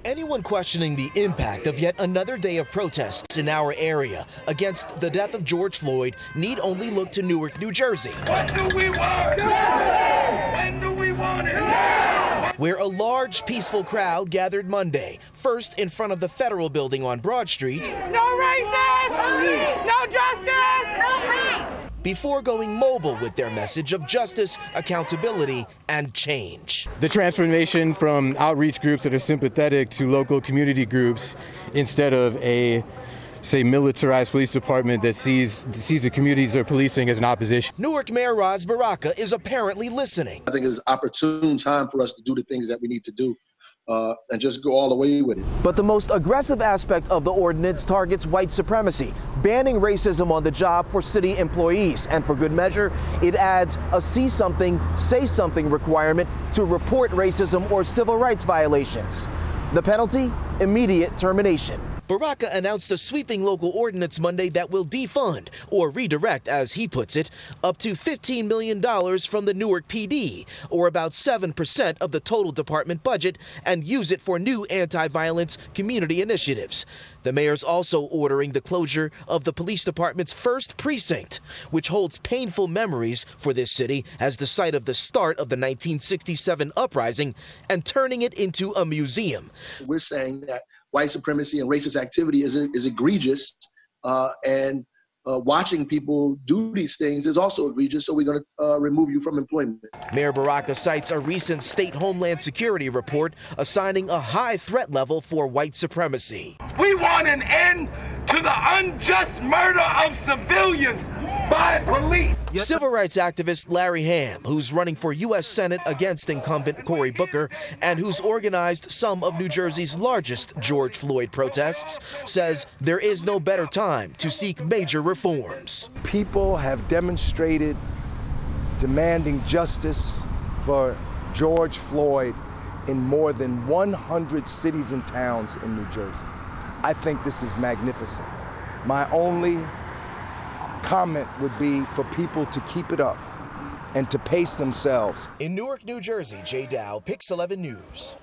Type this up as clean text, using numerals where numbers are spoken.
Anyone questioning the impact of yet another day of protests in our area against the death of George Floyd need only look to Newark, New Jersey. What do we want? When do we want it? Where a large, peaceful crowd gathered Monday, first in front of the Federal Building on Broad Street. No racist! No justice! No peace! Before going mobile with their message of justice, accountability, and change. The transformation from outreach groups that are sympathetic to local community groups instead of a, say, militarized police department that sees the communities they're policing as an opposition. Newark Mayor Ras Baraka is apparently listening. I think it's an opportune time for us to do the things that we need to do and just go all the way with it. But the most aggressive aspect of the ordinance targets white supremacy, banning racism on the job for city employees. And for good measure, it adds a see something, say something requirement to report racism or civil rights violations. The penalty? Immediate termination. Baraka announced a sweeping local ordinance Monday that will defund, or redirect, as he puts it, up to $15 million from the Newark PD, or about 7% of the total department budget, and use it for new anti-violence community initiatives. The mayor's also ordering the closure of the police department's first precinct, which holds painful memories for this city as the site of the start of the 1967 uprising, and turning it into a museum. We're saying that white supremacy and racist activity is egregious, and watching people do these things is also egregious, so we're going to remove you from employment. Mayor Baraka cites a recent state Homeland Security report assigning a high threat level for white supremacy. We want an end to the unjust murder of civilians by police. Civil rights activist Larry Hamm, who's running for U.S. Senate against incumbent Cory Booker and who's organized some of New Jersey's largest George Floyd protests, says there is no better time to seek major reforms. People have demonstrated demanding justice for George Floyd in more than 100 cities and towns in New Jersey. I think this is magnificent. My only comment would be for people to keep it up and to pace themselves. In Newark, New Jersey, Jay Dow, Pix 11 News.